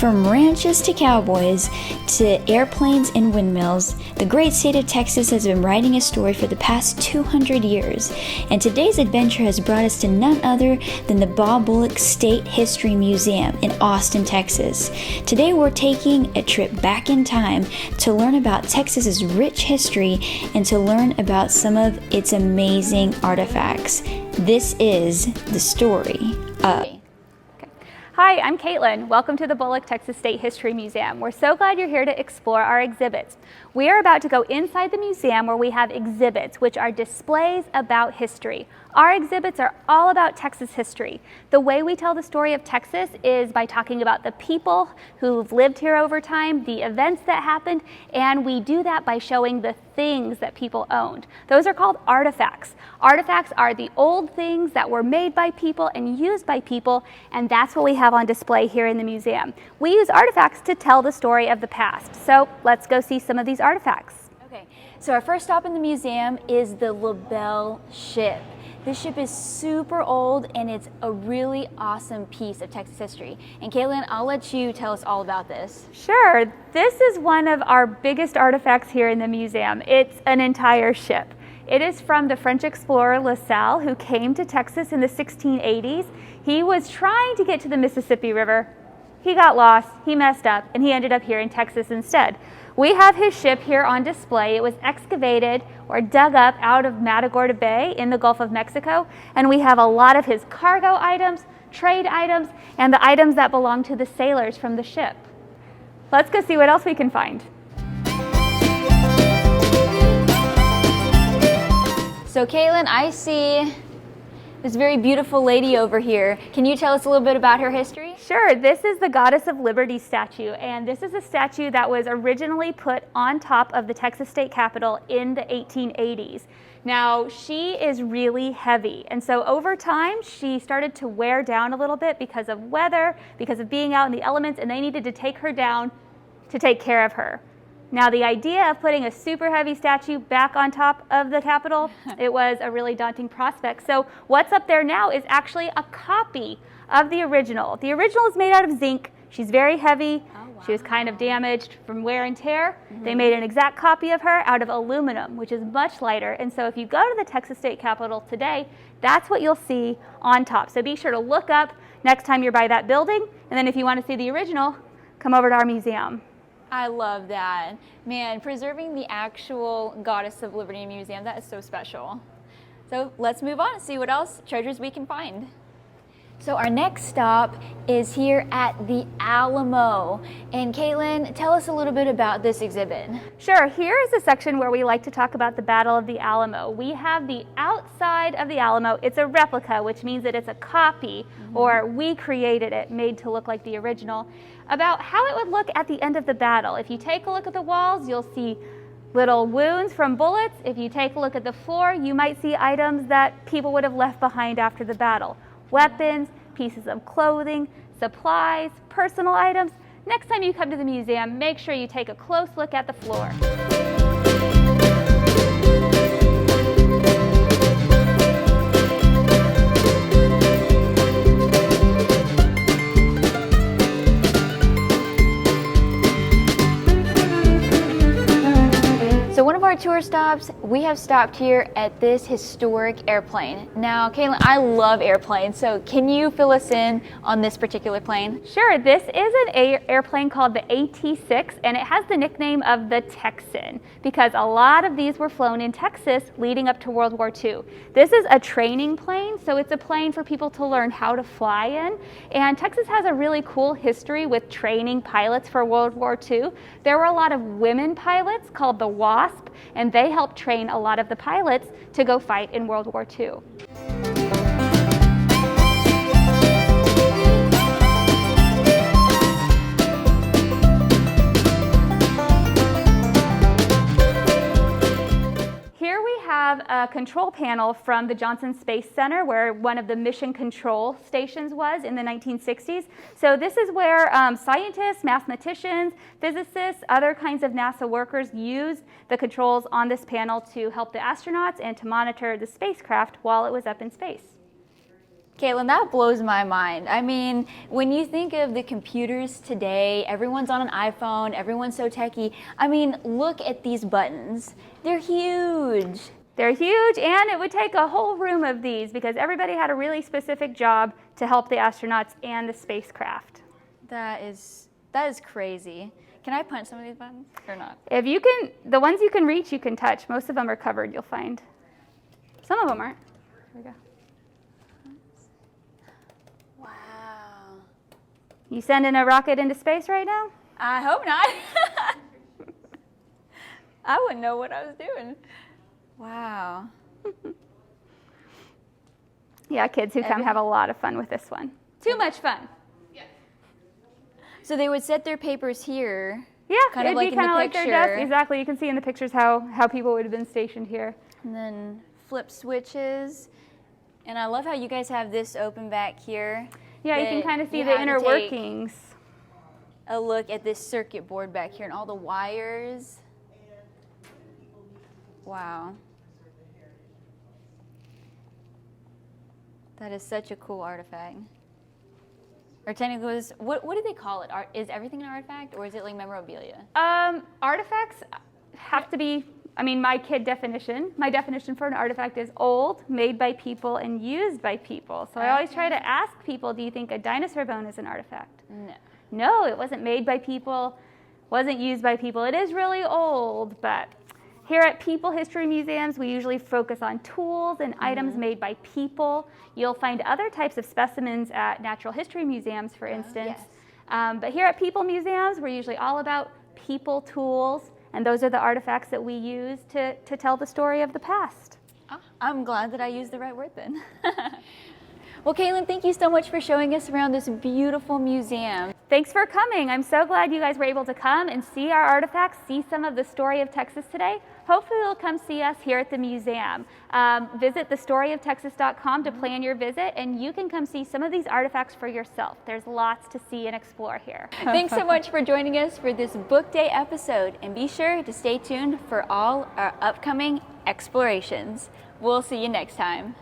From ranches to cowboys to airplanes and windmills, the great state of Texas has been writing a story for the past 200 years, and today's adventure has brought us to none other than the Bob Bullock State History Museum in Austin, Texas. Today we're taking a trip back in time to learn about Texas's rich history and to learn about some of its amazing artifacts. This is the story of... Hi, I'm Caitlin. Welcome to the Bullock Texas State History Museum. We're so glad you're here to explore our exhibits. We are about to go inside the museum where we have exhibits, which are displays about history. Our exhibits are all about Texas history. The way we tell the story of Texas is by talking about the people who've lived here over time, the events that happened, and we do that by showing the things that people owned. Those are called artifacts. Artifacts are the old things that were made by people and used by people, and that's what we have on display here in the museum. We use artifacts to tell the story of the past. So let's go see some of these artifacts. Okay, so our first stop in the museum is the LaBelle ship. This ship is super old and it's a really awesome piece of Texas history. And Caitlin, I'll let you tell us all about this. Sure, this is one of our biggest artifacts here in the museum. It's an entire ship. It is from the French explorer Salle, who came to Texas in the 1680s. He was trying to get to the Mississippi River. He got lost, he messed up, and he ended up here in Texas instead. We have his ship here on display. It was excavated or dug up out of Matagorda Bay in the Gulf of Mexico, and we have a lot of his cargo items, trade items, and the items that belong to the sailors from the ship. Let's go see what else we can find. So Caitlin, I see this very beautiful lady over here. Can you tell us a little bit about her history? Sure, this is the Goddess of Liberty statue, and this is a statue that was originally put on top of the Texas State Capitol in the 1880s. Now, she is really heavy, and so over time, she started to wear down a little bit because of weather, because of being out in the elements, and they needed to take her down to take care of her. Now, the idea of putting a super heavy statue back on top of the Capitol, it was a really daunting prospect. So what's up there now is actually a copy of the original. The original is made out of zinc. She's very heavy. Oh, wow. She was kind of damaged from wear and tear. They made an exact copy of her out of aluminum, which is much lighter. And so if you go to the Texas State Capitol today, that's what you'll see on top. So be sure to look up next time you're by that building. And then if you want to see the original, come over to our museum. I love that. Man, preserving the actual Goddess of Liberty Museum, that is so special. So let's move on and see what else treasures we can find. So our next stop is here at the Alamo. And Caitlin, tell us a little bit about this exhibit. Sure, here is a section where we like to talk about the Battle of the Alamo. We have the outside of the Alamo. It's a replica, which means that it's a copy, or we created it, made to look like the original, about how it would look at the end of the battle. If you take a look at the walls, you'll see little wounds from bullets. If you take a look at the floor, you might see items that people would have left behind after the battle. Weapons, pieces of clothing, supplies, personal items. Next time you come to the museum, make sure you take a close look at the floor. So one of our tour stops, we have stopped here at this historic airplane. Now, Caitlin, I love airplanes, so can you fill us in on this particular plane? Sure, this is an airplane called the AT-6, and it has the nickname of the Texan because a lot of these were flown in Texas leading up to World War II. This is a training plane, so it's a plane for people to learn how to fly in, and Texas has a really cool history with training pilots for World War II. There were a lot of women pilots called the WASP, and they helped train a lot of the pilots to go fight in World War II. Here we have a control panel from the Johnson Space Center where one of the mission control stations was in the 1960s. So this is where scientists, mathematicians, physicists, other kinds of NASA workers used the controls on this panel to help the astronauts and to monitor the spacecraft while it was up in space. Caitlin, that blows my mind. I mean, when you think of the computers today, everyone's on an iPhone, everyone's so techie. I mean, look at these buttons. They're huge. They're huge, and it would take a whole room of these because everybody had a really specific job to help the astronauts and the spacecraft. That is crazy. Can I punch some of these buttons or not? If you can, the ones you can reach, you can touch. Most of them are covered, you'll find. Some of them aren't. Here we go. Wow. You sending a rocket into space right now? I hope not. I wouldn't know what I was doing. Wow. Yeah, kids who come have a lot of fun with this one. Too much fun. So they would set their papers here. Yeah, kind of it'd like be in kind the of like their picture. desk. Exactly. You can see in the pictures how people would have been stationed here. And then flip switches. And I love how you guys have this open back here. Yeah, you can kind of see you the have to inner take workings. A look at this circuit board back here and all the wires. Wow. That is such a cool artifact. Or technically, what do they call it? Is everything an artifact, or is it like memorabilia? Artifacts have to be, I mean, my definition for an artifact is old, made by people, and used by people. So I always try to ask people, do you think a dinosaur bone is an artifact? No. No, it wasn't made by people, wasn't used by people. It is really old, but here at People History Museums, we usually focus on tools and items made by people. You'll find other types of specimens at natural history museums, for instance. Yes. But here at People Museums, we're usually all about people tools, and those are the artifacts that we use to tell the story of the past. Oh, I'm glad that I used the right word then. Well, Caitlin, thank you so much for showing us around this beautiful museum. Thanks for coming. I'm so glad you guys were able to come and see our artifacts, see some of the story of Texas today. Hopefully you'll come see us here at the museum. Visit thestoryoftexas.com to plan your visit, and you can come see some of these artifacts for yourself. There's lots to see and explore here. Thanks so much for joining us for this Book Day episode, and be sure to stay tuned for all our upcoming explorations. We'll see you next time.